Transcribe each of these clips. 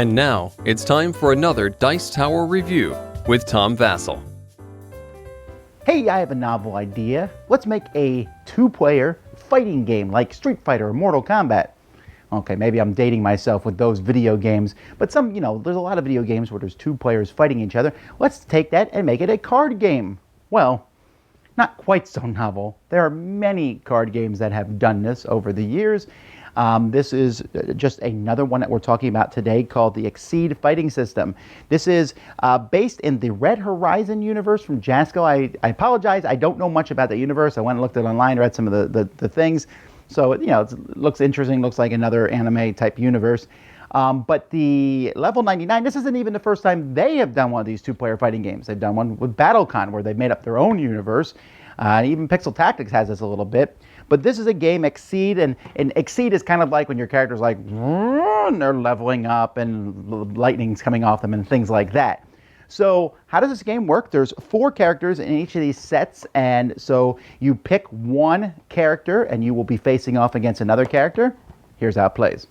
And now, it's time for another Dice Tower review with Tom Vasel. Hey, I have a novel idea. Let's make a two-player fighting game like Street Fighter or Mortal Kombat. Okay, maybe I'm dating myself with those video games, but there's a lot of video games where there's two players fighting each other. Let's take that and make it a card game. Well, not quite so novel. There are many card games that have done this over the years. This is just another one that we're talking about today called the Exceed Fighting System. This is based in the Red Horizon universe from Jasco. I apologize, I don't know much about the universe. I went and looked it online, read some of the things. So, it looks interesting, looks like another anime type universe. But the Level 99, this isn't even the first time they have done one of these two-player fighting games. They've done one with BattleCon where they've made up their own universe. Even Pixel Tactics has this a little bit. But this is a game, Exceed, and Exceed is kind of like when your character's like, and they're leveling up and lightning's coming off them and things like that. So how does this game work? There's 4 characters in each of these sets, and so you pick one character and you will be facing off against another character. Here's how it plays.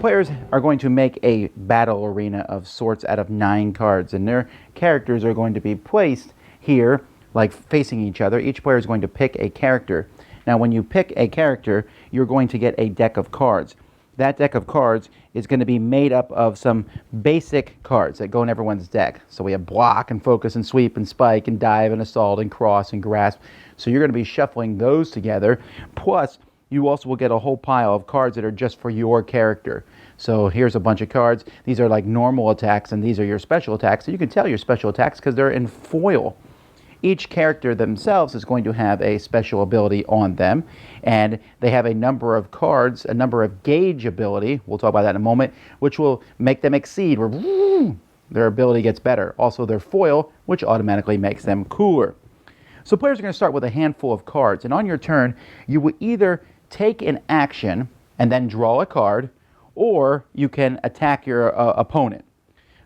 Players are going to make a battle arena of sorts out of 9 cards, and their characters are going to be placed here, like facing each other. Each player is going to pick a character. Now, when you pick a character, you're going to get a deck of cards. That deck of cards is going to be made up of some basic cards that go in everyone's deck. So we have block and focus and sweep and spike and dive and assault and cross and grasp. So you're going to be shuffling those together. Plus, you also will get a whole pile of cards that are just for your character. So here's a bunch of cards. These are like normal attacks, and these are your special attacks. So you can tell your special attacks because they're in foil. Each character themselves is going to have a special ability on them, and they have a number of cards, a number of gauge ability, we'll talk about that in a moment, which will make them exceed, where their ability gets better. Also their foil, which automatically makes them cooler. So players are going to start with a handful of cards, and on your turn, you will either take an action and then draw a card, or you can attack your opponent.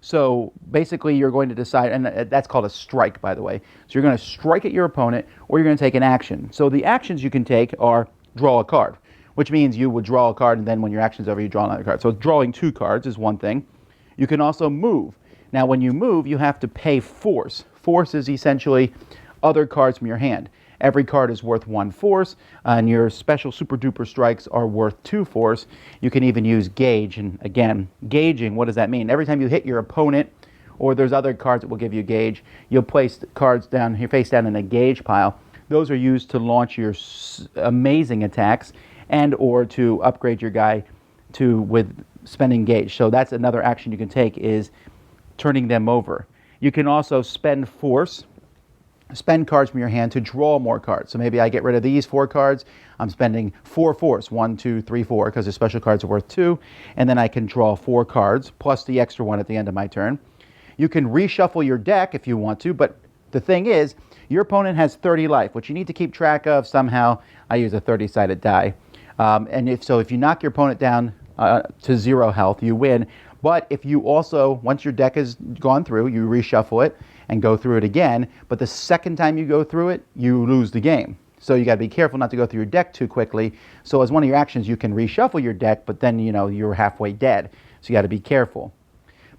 So basically you're going to decide, and that's called a strike, by the way. So you're going to strike at your opponent, or you're going to take an action. So the actions you can take are draw a card, which means you would draw a card, and then when your action's over, you draw another card. So drawing 2 cards is one thing. You can also move. Now when you move, you have to pay force. Force is essentially other cards from your hand. Every card is worth 1 force, and your special super duper strikes are worth 2 force. You can even use gauge, and again, gauging, what does that mean? Every time you hit your opponent, or there's other cards that will give you gauge, you'll place the cards down, your face down in a gauge pile. Those are used to launch your amazing attacks, and or to upgrade your guy with spending gauge. So that's another action you can take, is turning them over. You can also spend force, spend cards from your hand to draw more cards. So maybe I get rid of these 4 cards. I'm spending 4 force, 1, 2, 3, 4, because the special cards are worth 2. And then I can draw 4 cards, plus the extra one at the end of my turn. You can reshuffle your deck if you want to, but the thing is, your opponent has 30 life, which you need to keep track of somehow. I use a 30-sided die. And if you knock your opponent down to 0 health, you win. But if you also, once your deck has gone through, you reshuffle it and go through it again, but the second time you go through it, you lose the game. So you got to be careful not to go through your deck too quickly. So as one of your actions, you can reshuffle your deck, but then, you're halfway dead. So you got to be careful.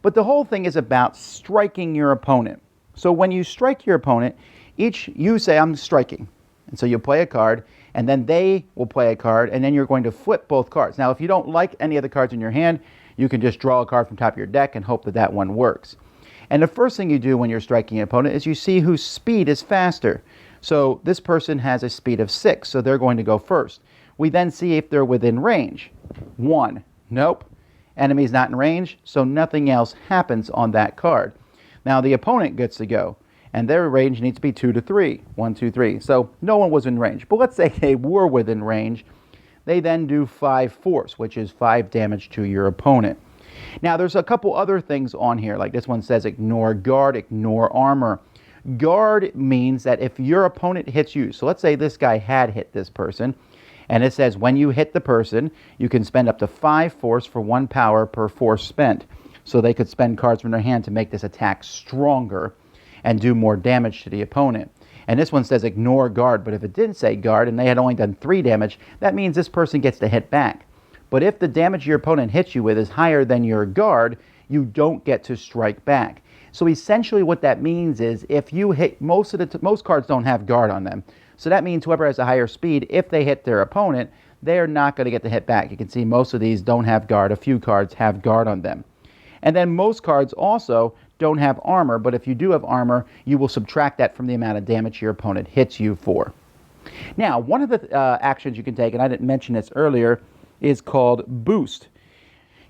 But the whole thing is about striking your opponent. So when you strike your opponent, you say, I'm striking. And so you'll play a card, and then they will play a card, and then you're going to flip both cards. Now, if you don't like any of the cards in your hand, you can just draw a card from top of your deck and hope that that one works. And the first thing you do when you're striking an opponent is you see whose speed is faster. So this person has a speed of 6, so they're going to go first. We then see if they're within range. 1, nope. Enemy's not in range, so nothing else happens on that card. Now the opponent gets to go, and their range needs to be 2 to 3. 1, 2, 3. So no one was in range. But let's say they were within range. They then do 5 force, which is 5 damage to your opponent. Now, there's a couple other things on here, like this one says ignore guard, ignore armor. Guard means that if your opponent hits you, so let's say this guy had hit this person, And it says when you hit the person, you can spend up to 5 force for 1 power per force spent. So they could spend cards from their hand to make this attack stronger and do more damage to the opponent. And this one says ignore guard, but if it didn't say guard and they had only done 3 damage, that means this person gets to hit back. But if the damage your opponent hits you with is higher than your guard, you don't get to strike back. So essentially what that means is if you hit, most cards don't have guard on them. So that means whoever has a higher speed, if they hit their opponent, they're not going to get to hit back. You can see most of these don't have guard. A few cards have guard on them. And then most cards also don't have armor, but if you do have armor, you will subtract that from the amount of damage your opponent hits you for. Now, one of the actions you can take, and I didn't mention this earlier, is called boost.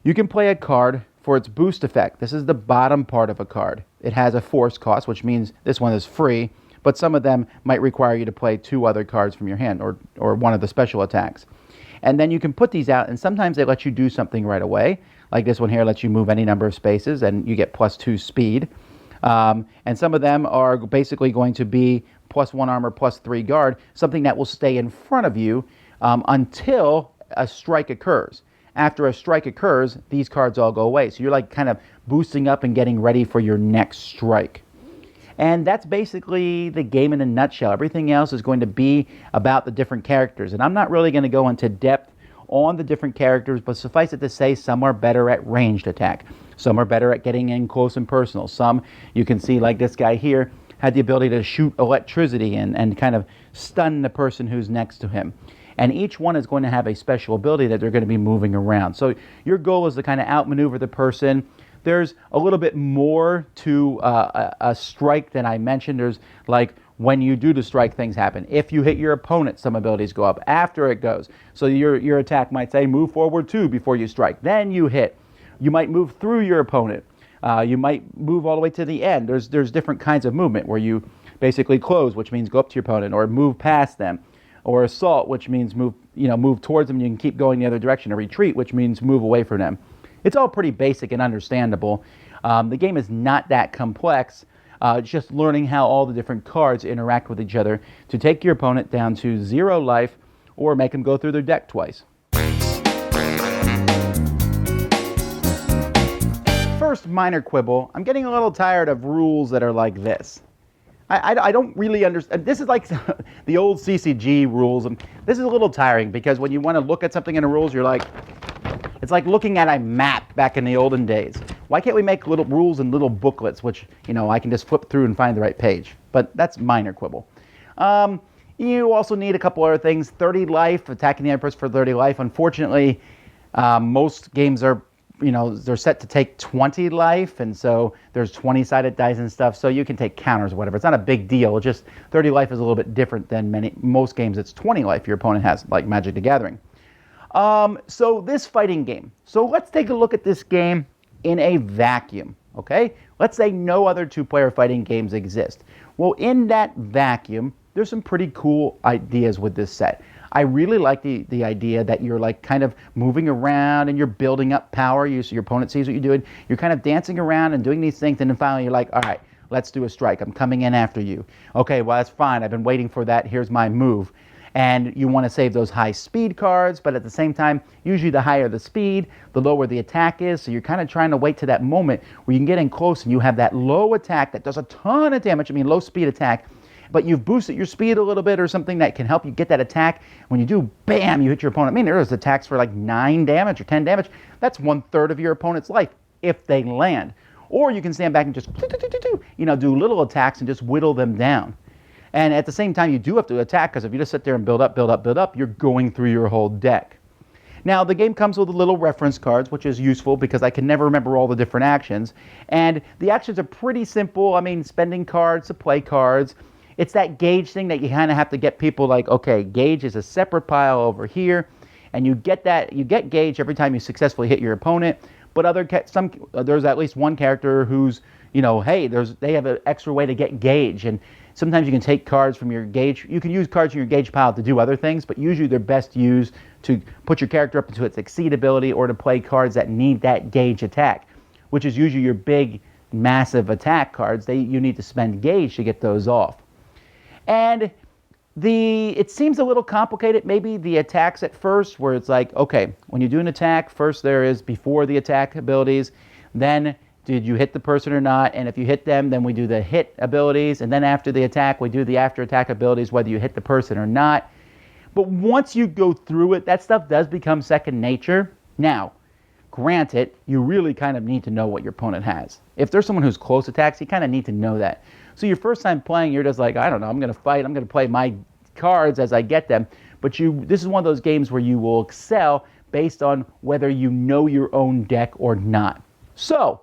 You can play a card for its boost effect. This is the bottom part of a card. It has a force cost, which means this one is free, but some of them might require you to play 2 other cards from your hand or one of the special attacks. And then you can put these out, and sometimes they let you do something right away. Like this one here lets you move any number of spaces, and you get +2 speed. And some of them are basically going to be +1 armor, +3 guard, something that will stay in front of you until a strike occurs. After a strike occurs, these cards all go away. So you're like kind of boosting up and getting ready for your next strike. And that's basically the game in a nutshell. Everything else is going to be about the different characters. And I'm not really going to go into depth on the different characters, but suffice it to say, some are better at ranged attack. Some are better at getting in close and personal. Some, you can see like this guy here, had the ability to shoot electricity and kind of stun the person who's next to him. And each one is going to have a special ability that they're going to be moving around. So your goal is to kind of outmaneuver the person. There's a little bit more to a strike than I mentioned. There's like when you do the strike, things happen. If you hit your opponent, some abilities go up after it goes. So your attack might say move forward 2 before you strike. Then you hit. You might move through your opponent. You might move all the way to the end. There's different kinds of movement where you basically close, which means go up to your opponent, or move past them. Or assault, which means move towards them and you can keep going the other direction. Or retreat, which means move away from them. It's all pretty basic and understandable. The game is not that complex. Just learning how all the different cards interact with each other to take your opponent down to 0 life or make them go through their deck twice. First minor quibble, I'm getting a little tired of rules that are like this. I don't really understand. This is like the old CCG rules. And this is a little tiring because when you want to look at something in the rules, you're like, it's like looking at a map back in the olden days. Why can't we make little rules and little booklets, which, I can just flip through and find the right page? But that's minor quibble. You also need a couple other things. 30 life, attacking the other person for 30 life. Unfortunately, most games are they're set to take 20 life, and so there's 20-sided dice and stuff, so you can take counters or whatever. It's not a big deal. It's just 30 life is a little bit different than most games. It's 20 life your opponent has, like Magic the Gathering. So this fighting game. So let's take a look at this game in a vacuum, okay? Let's say no other 2-player fighting games exist. Well, in that vacuum, there's some pretty cool ideas with this set. I really like the idea that you're like kind of moving around and you're building up power. So your opponent sees what you're doing. You're kind of dancing around and doing these things, and then finally you're like, all right, let's do a strike. I'm coming in after you. Okay, well, that's fine. I've been waiting for that. Here's my move. And you want to save those high speed cards, but at the same time, usually the higher the speed, the lower the attack is. So you're kind of trying to wait to that moment where you can get in close and you have that low attack that does a ton of damage. Low speed attack. But you've boosted your speed a little bit or something that can help you get that attack. When you do, bam, you hit your opponent. There's attacks for like 9 damage or 10 damage. That's 1/3 of your opponent's life if they land. Or you can stand back and just do little attacks and just whittle them down. And at the same time, you do have to attack, because if you just sit there and build up, you're going through your whole deck. Now, the game comes with a little reference cards, which is useful because I can never remember all the different actions. And the actions are pretty simple. Spending cards to play cards. It's that gauge thing that you kind of have to get people like, okay, gauge is a separate pile over here, and you get gauge every time you successfully hit your opponent. But there's at least one character who's, hey, they have an extra way to get gauge, and sometimes you can take cards from your gauge. You can use cards from your gauge pile to do other things, but usually they're best used to put your character up into its exceed ability or to play cards that need that gauge attack, which is usually your big, massive attack cards. You need to spend gauge to get those off. And It seems a little complicated, maybe the attacks at first, where it's like, okay, when you do an attack, first there is before the attack abilities, then did you hit the person or not, and if you hit them, then we do the hit abilities, and then after the attack, we do the after attack abilities, whether you hit the person or not. But once you go through it, that stuff does become second nature. Now, granted, you really kind of need to know what your opponent has. If there's someone who's close attacks, you kind of need to know that. So your first time playing, you're just like, I don't know, I'm going to fight, I'm going to play my cards as I get them. But this is one of those games where you will excel based on whether you know your own deck or not. So,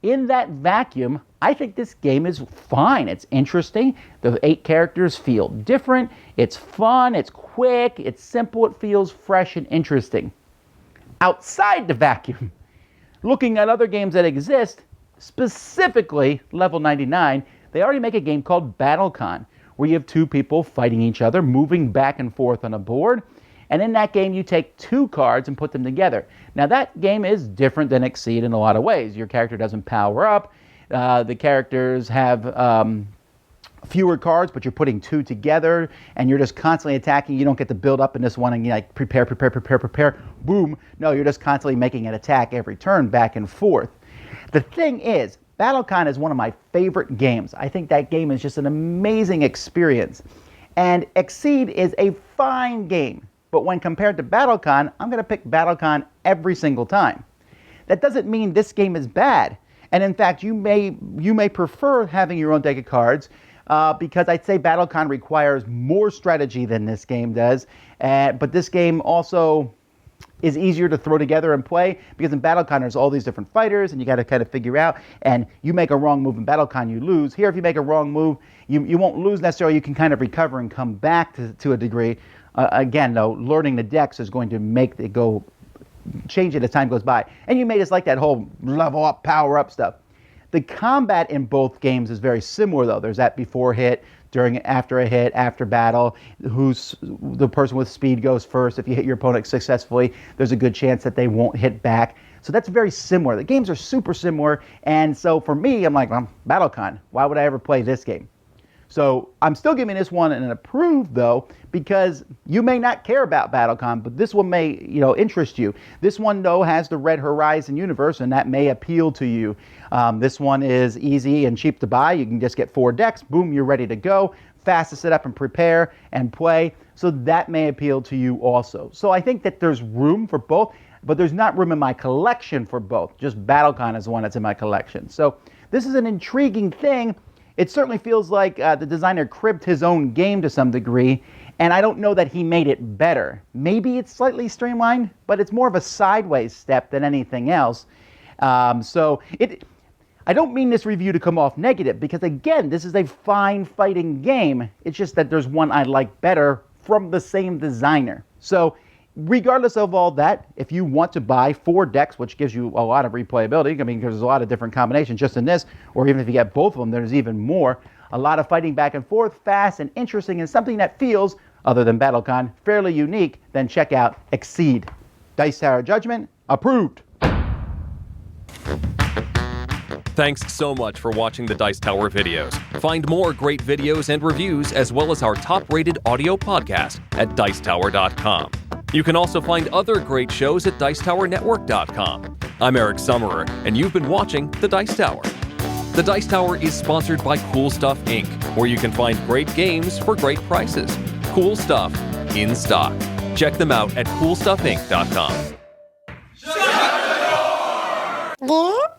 in that vacuum, I think this game is fine. It's interesting. The 8 characters feel different. It's fun. It's quick. It's simple. It feels fresh and interesting. Outside the vacuum, looking at other games that exist, specifically Level 99, they already make a game called BattleCon, where you have 2 people fighting each other, moving back and forth on a board. And in that game, you take 2 cards and put them together. Now, that game is different than Exceed in a lot of ways. Your character doesn't power up. The characters have fewer cards, but you're putting 2 together, and you're just constantly attacking. You don't get to build up in this one and you like prepare, boom. No, you're just constantly making an attack every turn, back and forth. The thing is, BattleCon is one of my favorite games. I think that game is just an amazing experience. And Exceed is a fine game. But when compared to BattleCon, I'm going to pick BattleCon every single time. That doesn't mean this game is bad. And in fact, you may prefer having your own deck of cards because I'd say BattleCon requires more strategy than this game does. But this game also is easier to throw together and play because in BattleCon there's all these different fighters and you got to kind of figure out, and you make a wrong move in BattleCon, you lose. Here, if you make a wrong move, you won't lose necessarily. You can kind of recover and come back to a degree. Again, though, learning the decks is going to make it change it as time goes by. And you may just like that whole level up, power up stuff. The combat in both games is very similar, though. There's that before hit, during, after a hit, after battle. The person with speed goes first. If you hit your opponent successfully, there's a good chance that they won't hit back. So that's very similar. The games are super similar. And so for me, I'm like, BattleCon. Why would I ever play this game? So I'm still giving this one an approved, though, because you may not care about BattleCon, but this one may, interest you. This one, though, has the Red Horizon universe, and that may appeal to you. This one is easy and cheap to buy. You can just get 4 decks. Boom, you're ready to go. Fast to set up and prepare and play. So that may appeal to you also. So I think that there's room for both, but there's not room in my collection for both. Just BattleCon is the one that's in my collection. So this is an intriguing thing. It certainly feels like the designer cribbed his own game to some degree, and I don't know that he made it better. Maybe it's slightly streamlined, but it's more of a sideways step than anything else. I don't mean this review to come off negative, because again, this is a fine fighting game. It's just that there's one I like better from the same designer. So regardless of all that, if you want to buy 4 decks, which gives you a lot of replayability, I mean, there's a lot of different combinations just in this, or even if you get both of them, there's even more. A lot of fighting back and forth, fast and interesting, and something that feels, other than BattleCon, fairly unique, then check out Exceed. Dice Tower Judgment, approved. Thanks so much for watching the Dice Tower videos. Find more great videos and reviews, as well as our top-rated audio podcast at Dicetower.com. You can also find other great shows at Dicetowernetwork.com. I'm Eric Summerer, and you've been watching The Dice Tower. The Dice Tower is sponsored by Cool Stuff Inc., where you can find great games for great prices. Cool stuff in stock. Check them out at CoolStuffInc.com. Shut the door!